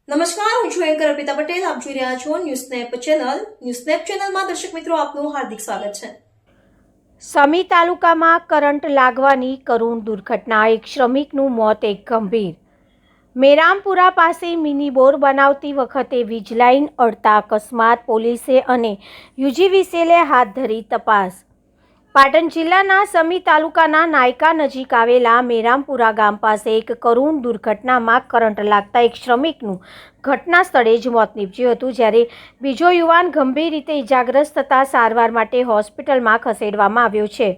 નમસ્કાર, હું છું એન્કર અર્પિતા પટેલ. આપ જોઈ રહ્યા છો ન્યૂઝનેપ ચેનલ. ન્યૂઝનેપ ચેનલમાં દર્શક મિત્રો આપનું હાર્દિક સ્વાગત છે. સમી તાલુકામાં કરંટ લાગવાની કરુણ દુર્ઘટના. એક શ્રમિકનું મોત, એક ગંભીર. મેરામપુરા પાસે મિની બોર બનાવતી વખતે વીજ લાઇન અડતા અકસ્માત. પોલીસે અને યુજીવીસીએલે હાથ ધરી તપાસ. પાટણ જિલ્લાના સમી તાલુકાના નાયકા નજીક આવેલા મેરામપુરા ગામ પાસે એક કરુણ દુર્ઘટનામાં કરંટ લાગતા એક શ્રમિકનું ઘટના સ્થળે જ મોત નીપજ્યું હતું, જ્યારે બીજો યુવાન ગંભીર રીતે ઇજાગ્રસ્ત થતાં સારવાર માટે હોસ્પિટલમાં ખસેડવામાં આવ્યો છે.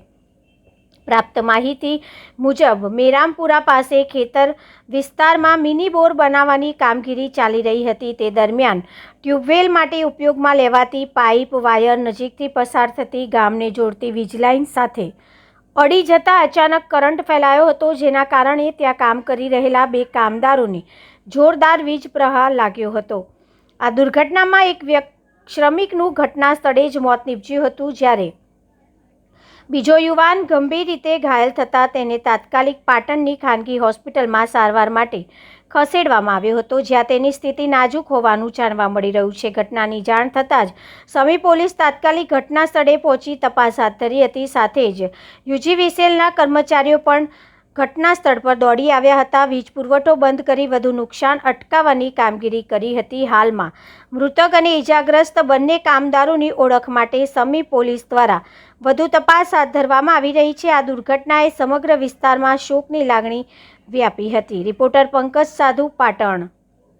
પ્રાપ્ત માહિતી મુજબ મેરામપુરા પાસે ખેતર વિસ્તારમાં મિની બોર બનાવવાની કામગીરી ચાલી રહી હતી. તે દરમિયાન ટ્યુબવેલ માટે ઉપયોગમાં લેવાતી પાઇપ વાયર નજીકથી પસાર થતી ગામને જોડતી વીજ લાઇન સાથે અડી જતાં અચાનક કરંટ ફેલાયો હતો, જેના કારણે ત્યાં કામ કરી રહેલા બે કામદારોને જોરદાર વીજ પ્રહાર લાગ્યો હતો. આ દુર્ઘટનામાં એક શ્રમિકનું ઘટના સ્થળે જ મોત નીપજ્યું હતું, જ્યારે બીજો યુવાન ગંભીર રીતે ઘાયલ થતાં તેને તાત્કાલિક પાટણની ખાનગી હોસ્પિટલમાં સારવાર માટે ખસેડવામાં આવ્યો હતો, જ્યાં તેની સ્થિતિ નાજુક હોવાનું જાણવા મળી રહ્યું છે. ઘટનાની જાણ થતાં જ સમી પોલીસ તાત્કાલિક ઘટના સ્થળે પહોંચી તપાસ હાથ ધરી હતી. સાથે જ યુજીવીસીએલના કર્મચારીઓ પણ ઘટના સ્થળ પર દોડી આવ્યા હતા. વીજ પુરવઠો બંધ કરી વધુ નુકસાન અટકાવવાની કામગીરી કરી હતી. હાલમાં મૃતક અને ઇજાગ્રસ્ત બંને કામદારોની ઓળખ માટે સમી પોલીસ દ્વારા વધુ તપાસ હાથ ધરવામાં આવી રહી છે. આ દુર્ઘટનાએ સમગ્ર વિસ્તારમાં શોકની લાગણી વ્યાપી હતી. રિપોર્ટર પંકજ સાધુ, પાટણ.